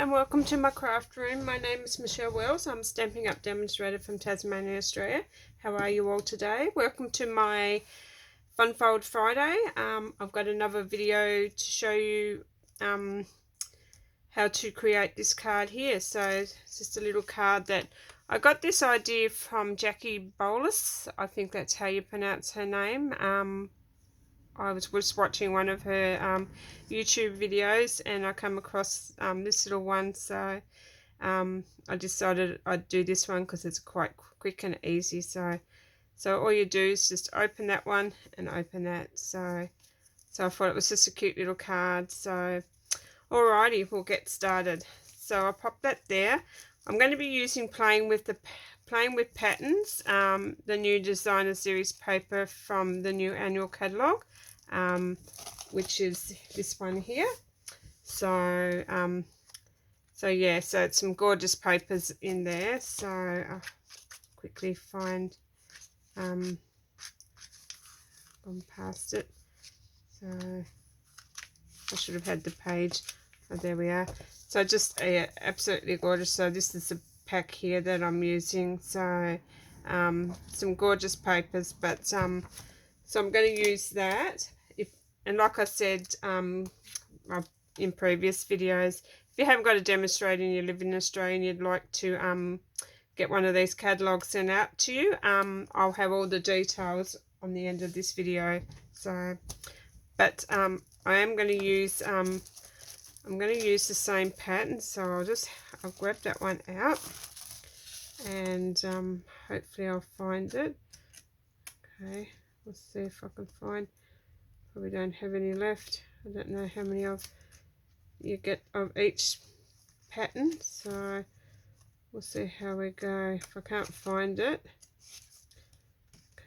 and welcome to my craft room. My name is Michelle Wells. I'm a Stampin' Up demonstrator from Tasmania, Australia. How are you all today? Welcome to my Fun Fold Friday. I've got another video to show you how to create this card here. So it's just a little card that I got this idea from Jackie Bolus. I think that's how you pronounce her name. I was watching one of her YouTube videos and I come across this little one, so I decided I'd do this one because it's quite quick and easy. So all you do is just open that one and open that. So I thought it was just a cute little card. So alrighty, we'll get started. So I'll pop that there. I'm going to be using Playing with Patterns, the new designer series paper from the new annual catalogue, which is this one here. So yeah, so it's some gorgeous papers in there. So I'll quickly find gone past it. So I should have had the page. Oh, there we are. So just absolutely gorgeous. So this is the pack here that I'm using. So some gorgeous papers, but so I'm going to use that. And like I said in previous videos, if you haven't got a demonstrator and you live in Australia and you'd like to get one of these catalogues sent out to you, I'll have all the details on the end of this video. So, but I am going to use the same pattern, so I'll grab that one out and hopefully I'll find it. Okay, let's see if I can find. Probably don't have any left. I don't know how many you get of each pattern, so we'll see how we go. If I can't find it,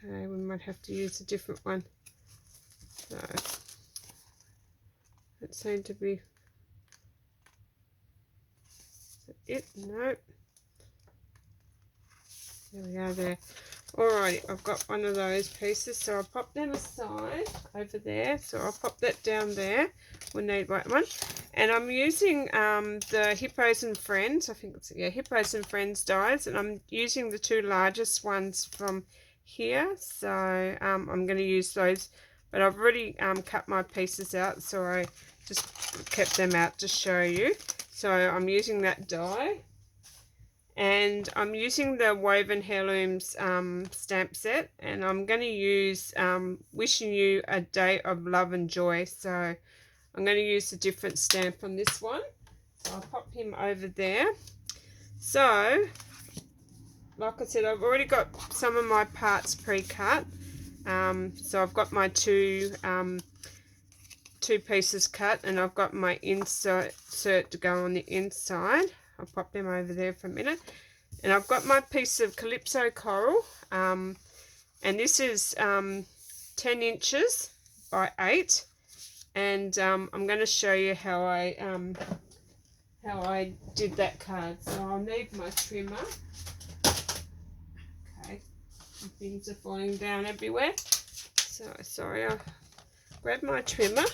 okay, we might have to use a different one. So it seemed to be it. No, there we are there. Alright, I've got one of those pieces, so I'll pop them aside over there. So I'll pop that down there. We'll need one. And I'm using the Hippos and Friends. I think it's, yeah, Hippos and Friends dies. And I'm using the two largest ones from here. So I'm going to use those. But I've already cut my pieces out, so I just kept them out to show you. So I'm using that die. And I'm using the Woven Heirlooms stamp set, and I'm going to use Wishing You a Day of Love and Joy. So I'm going to use a different stamp on this one. So I'll pop him over there. So, like I said, I've already got some of my parts pre-cut. So I've got my two pieces cut, and I've got my insert to go on the inside. I'll pop them over there for a minute. And I've got my piece of Calypso Coral. And this is 10 inches by 8. And I'm going to show you how I did that card. So I'll need my trimmer. Okay. Things are falling down everywhere. So sorry, I'll grab my trimmer.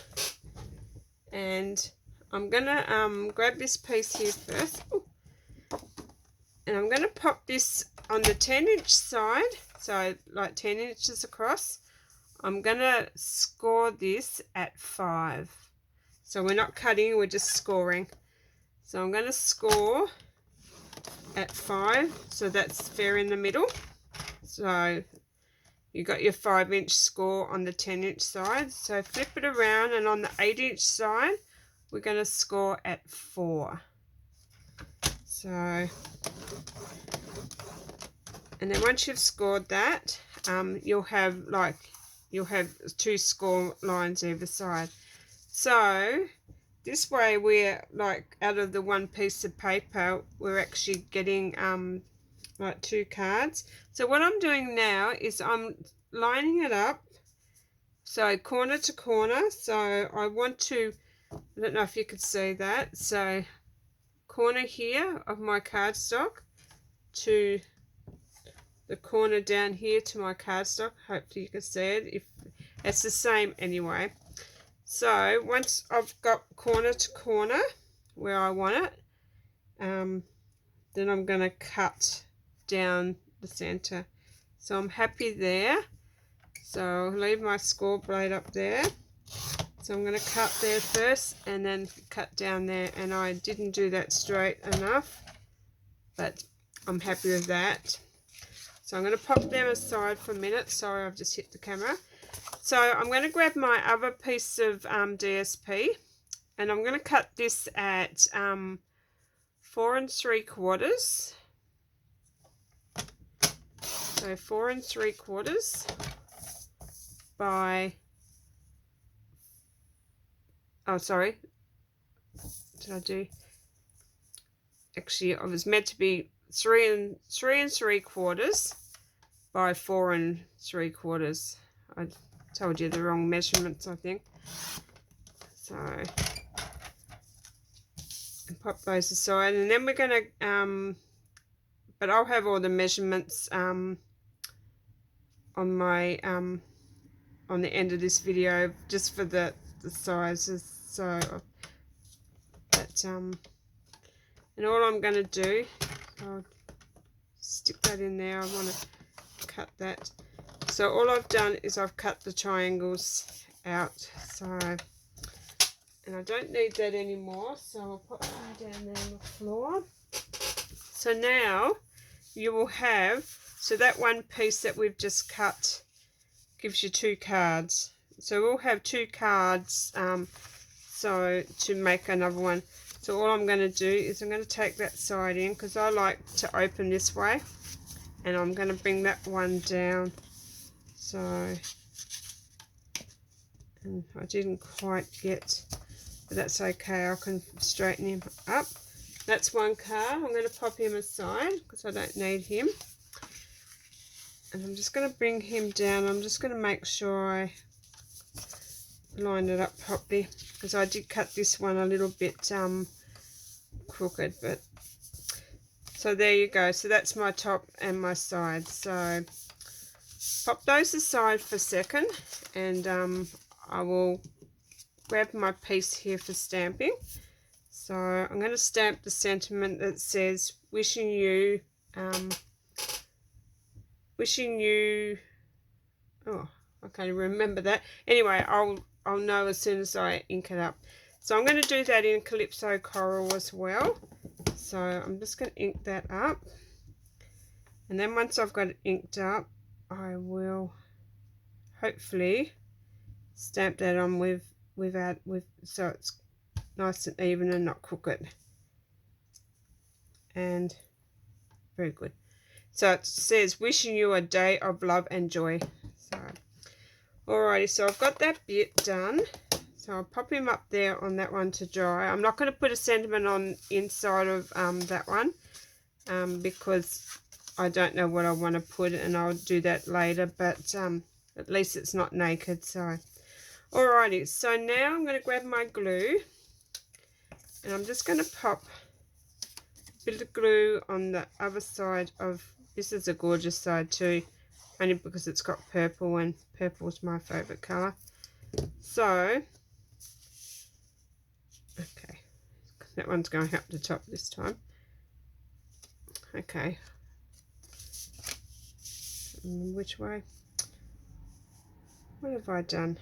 And I'm going to grab this piece here first. Ooh. And I'm going to pop this on the 10-inch side, so like 10 inches across. I'm going to score this at 5. So we're not cutting, we're just scoring. So I'm going to score at 5, so that's fair in the middle. So you got your 5-inch score on the 10-inch side. So flip it around, and on the 8-inch side, we're going to score at 4. So, and then once you've scored that, you'll have 2 score lines either side. So this way, we're like, out of the one piece of paper, we're actually getting like 2 cards. So what I'm doing now is I'm lining it up, so corner to corner. So I want to, I don't know if you could see that, so corner here of my cardstock to the corner down here to my cardstock. Hopefully you can see it. If it's the same anyway. So once I've got corner to corner where I want it, then I'm going to cut down the center. So I'm happy there. So I'll leave my score blade up there. So I'm going to cut there first and then cut down there, and I didn't do that straight enough, but I'm happy with that. So I'm going to pop them aside for a minute. Sorry, I've just hit the camera. So I'm going to grab my other piece of DSP, and I'm going to cut this at 4 3/4. So 4 3/4 by, oh sorry, did I do, actually I was meant to be 3 3/4 by 4 3/4. I told you the wrong measurements, I think. So and pop those aside, and then we're going to but I'll have all the measurements on my on the end of this video, just for the sizes. So but and all I'm going to do, I'll stick that in there. I want to cut that. So all I've done is I've cut the triangles out. So, and I don't need that anymore, so I'll put them down there on the floor. So now you will have, so that one piece that we've just cut gives you 2 cards. So we'll have 2 cards so to make another one. So all I'm going to do is I'm going to take that side in, because I like to open this way, and I'm going to bring that one down. So, and I didn't quite get, but that's okay, I can straighten him up. That's one card. I'm going to pop him aside because I don't need him. And I'm just going to bring him down. I'm just going to make sure I line it up properly, because I did cut this one a little bit crooked. But so there you go. So that's my top and my side. So pop those aside for a second, and I will grab my piece here for stamping. So I'm going to stamp the sentiment that says wishing you, oh, I can't remember that. Anyway, I'll know as soon as I ink it up. So I'm going to do that in Calypso Coral as well. So I'm just going to ink that up, and then once I've got it inked up, I will hopefully stamp that on with so it's nice and even and not crooked. And very good. So it says wishing you a day of love and joy. So alrighty, so I've got that bit done. So I'll pop him up there on that one to dry. I'm not going to put a sentiment on inside of that one because I don't know what I want to put, and I'll do that later, but at least it's not naked. So alrighty, so now I'm going to grab my glue, and I'm just going to pop a bit of glue on the other side of, this is a gorgeous side too, only because it's got purple, and purple is my favourite colour. So, okay, that one's going up the top this time. Okay, which way? What have I done?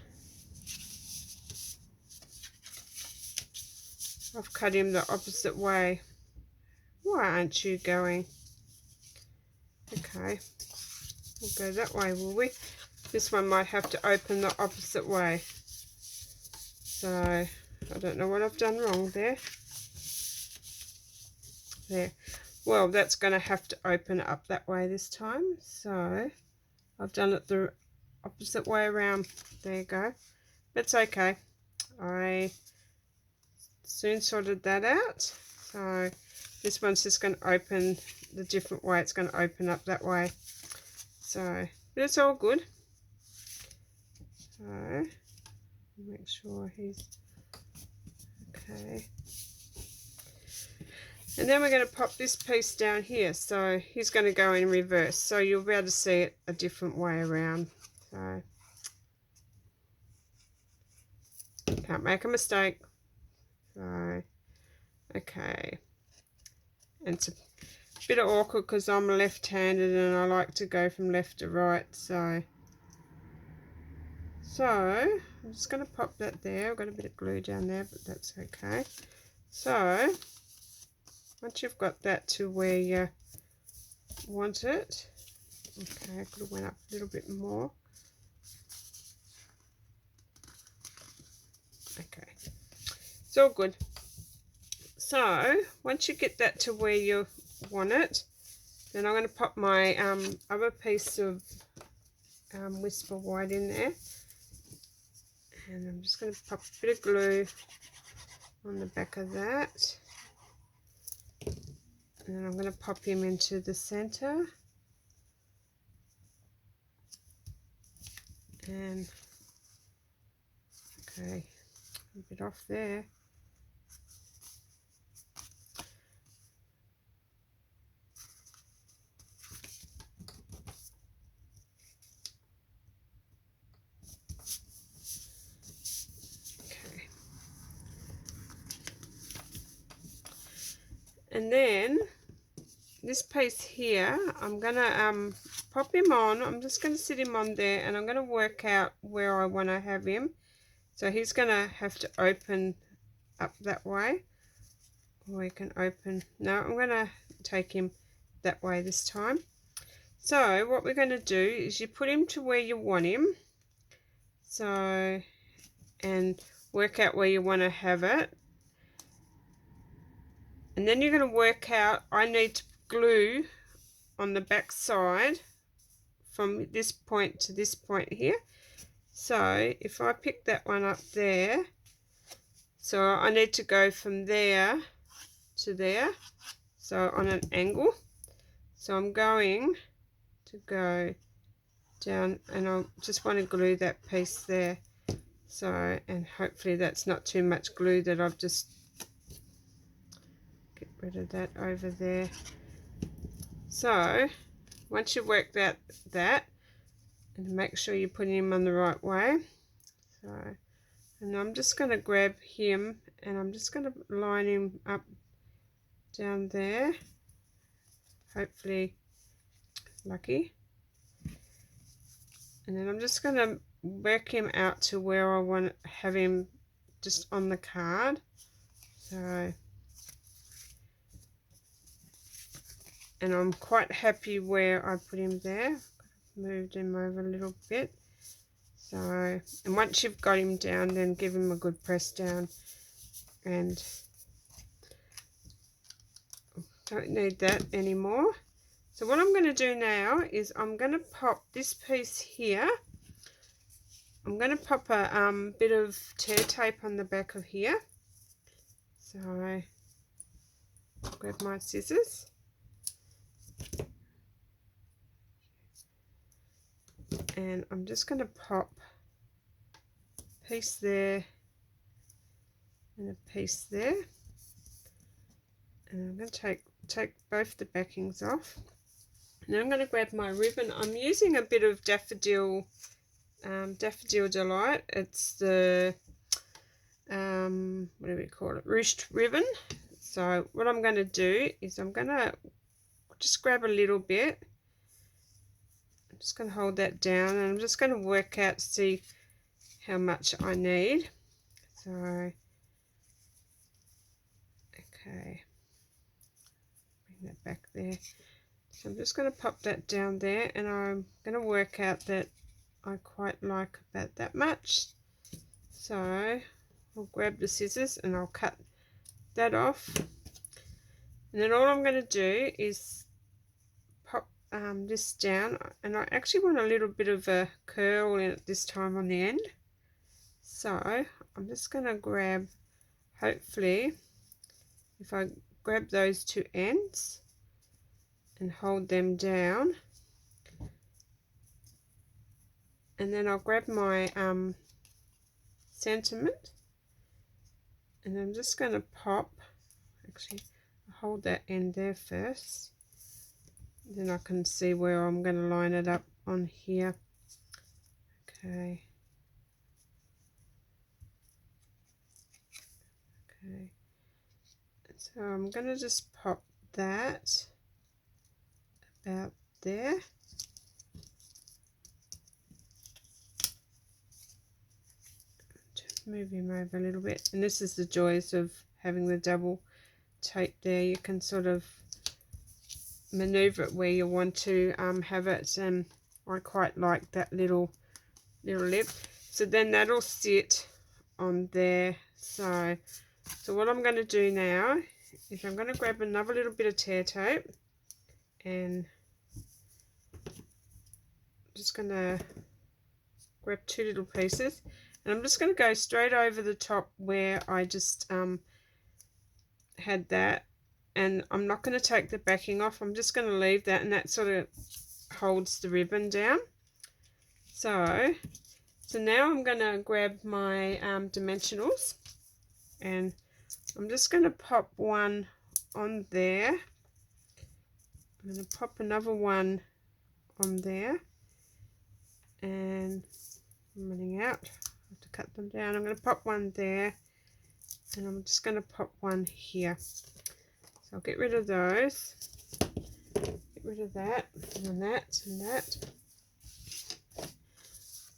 I've cut him the opposite way. Why aren't you going? Okay, we'll go that way, will we? This one might have to open the opposite way. So, I don't know what I've done wrong there. There. Well, that's going to have to open up that way this time. So, I've done it the opposite way around. There you go. That's okay. I soon sorted that out. So, this one's just going to open the different way. It's going to open up that way. So, but it's all good. So, make sure he's okay. And then we're going to pop this piece down here. So, he's going to go in reverse. So, you'll be able to see it a different way around. So, can't make a mistake. So, okay. And it's a bit awkward because I'm left-handed and I like to go from left to right. So I'm just going to pop that there. I've got a bit of glue down there, but that's okay. So once you've got that to where you want it, okay, I could have went up a little bit more. Okay, it's all good. So once you get that to where you want it, then I'm going to pop my other piece of Whisper White in there, and I'm just going to pop a bit of glue on the back of that, and then I'm going to pop him into the center, and okay, a bit off there. And then this piece here, I'm gonna pop him on. I'm just gonna sit him on there, and I'm gonna work out where I want to have him. So he's gonna have to open up that way, or he can open. No, I'm gonna take him that way this time. So what we're gonna do is you put him to where you want him. So, and work out where you want to have it. And then you're going to work out, I need to glue on the back side from this point to this point here. So if I pick that one up there, so I need to go from there to there, so on an angle. So I'm going to go down, and I just want to glue that piece there. So, and hopefully that's not too much glue, that I've just get rid of that over there. So once you work that, and make sure you're putting him on the right way. So, and I'm just going to grab him, and I'm just going to line him up down there, hopefully lucky. And then I'm just going to work him out to where I want to have him, just on the card. So, and I'm quite happy where I put him there. Moved him over a little bit. So, and once you've got him down, then give him a good press down, and don't need that anymore. So what I'm going to do now is I'm going to pop this piece here. I'm going to pop a bit of tear tape on the back of here. So grab my scissors. And I'm just going to pop a piece there and a piece there. And I'm going to take both the backings off. And then I'm going to grab my ribbon. I'm using a bit of Daffodil Delight. It's the what do we call it, ruched ribbon. So what I'm going to do is I'm going to just grab a little bit. I'm just going to hold that down, and I'm just going to work out, see how much I need. So okay, bring that back there. So I'm just going to pop that down there, and I'm going to work out that I quite like about that much. So I'll grab the scissors and I'll cut that off. And then all I'm going to do is pop this down, and I actually want a little bit of a curl in it this time on the end. So I'm just going to grab, hopefully if I grab those two ends and hold them down, and then I'll grab my sentiment, and I'm just going to pop, actually I'll hold that end there first, then I can see where I'm going to line it up on here. Okay, so I'm going to just pop that about there. Just move him over a little bit. And this is the joys of having the double tape there. You can sort of maneuver it where you want to have it, and I quite like that little lip. So then that'll sit on there. So what I'm going to do now is I'm going to grab another little bit of tear tape, and I'm just going to grab 2 little pieces, and I'm just going to go straight over the top where I just had that, and I'm not going to take the backing off. I'm just going to leave that, and that sort of holds the ribbon down. So now I'm going to grab my dimensionals, and I'm just going to pop one on there. I'm going to pop another one on there, and I'm running out. I have to cut them down. I'm going to pop one there, and I'm just going to pop one here. So I'll get rid of those, get rid of that, and that, and that.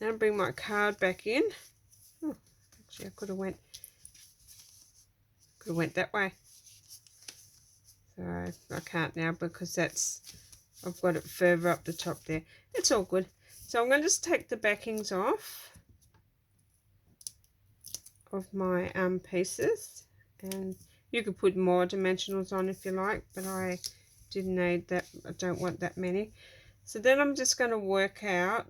Now I'll bring my card back in. Oh, actually I could have went that way. So I can't now because I've got it further up the top there. It's all good. So I'm going to just take the backings off of my pieces, and you could put more dimensionals on if you like, but I didn't need that. I don't want that many. So then I'm just going to work out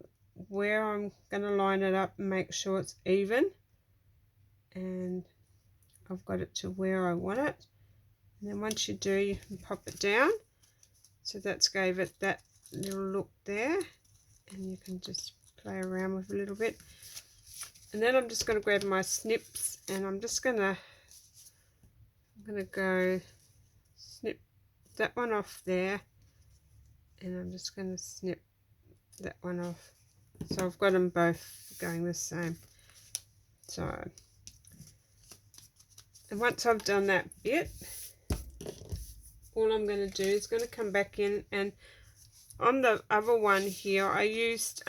where I'm going to line it up and make sure it's even, and I've got it to where I want it. And then once you do, you can pop it down. So that's gave it that little look there, and you can just play around with a little bit. And then I'm just going to grab my snips, and I'm going to go snip that one off there, and I'm just going to snip that one off. So I've got them both going the same. So, and once I've done that bit, all I'm going to do is going to come back in, and on the other one here I used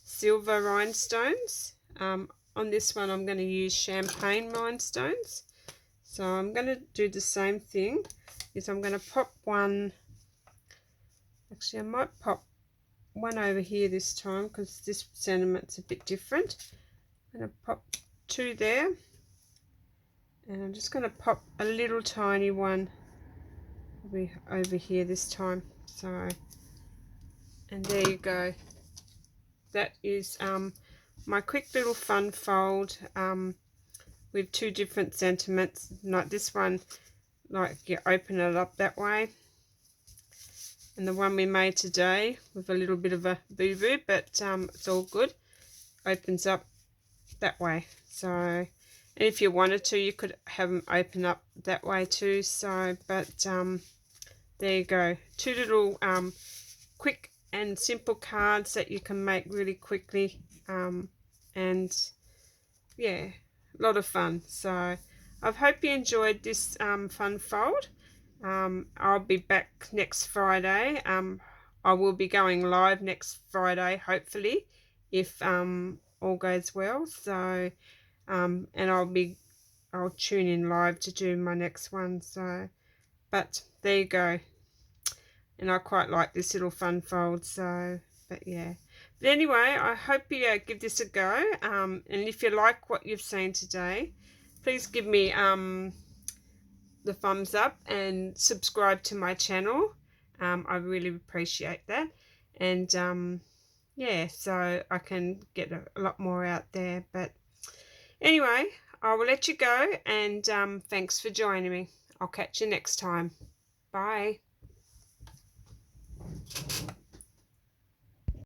silver rhinestones. On this one I'm going to use champagne rhinestones. So I'm going to do the same thing. Is I'm going to pop one, actually I might pop one over here this time because this sentiment's a bit different. I'm going to pop 2 there, and I'm just going to pop a little tiny one over here this time. So, and there you go. That is my quick little fun fold with 2 different sentiments. Like this one, like you open it up that way, and the one we made today with a little bit of a boo-boo, but it's all good. Opens up that way. So, and if you wanted to, you could have them open up that way too. So, but there you go. 2 little quick and simple cards that you can make really quickly, and yeah, a lot of fun. So I hope you enjoyed this fun fold. I'll be back next Friday. I will be going live next Friday, hopefully, if all goes well. So and I'll tune in live to do my next one. So, but there you go. And I quite like this little fun fold. So, but yeah. But anyway, I hope you give this a go. And if you like what you've seen today, please give me the thumbs up and subscribe to my channel. I really appreciate that. And yeah, so I can get a lot more out there. But anyway, I will let you go, and thanks for joining me. I'll catch you next time. Bye.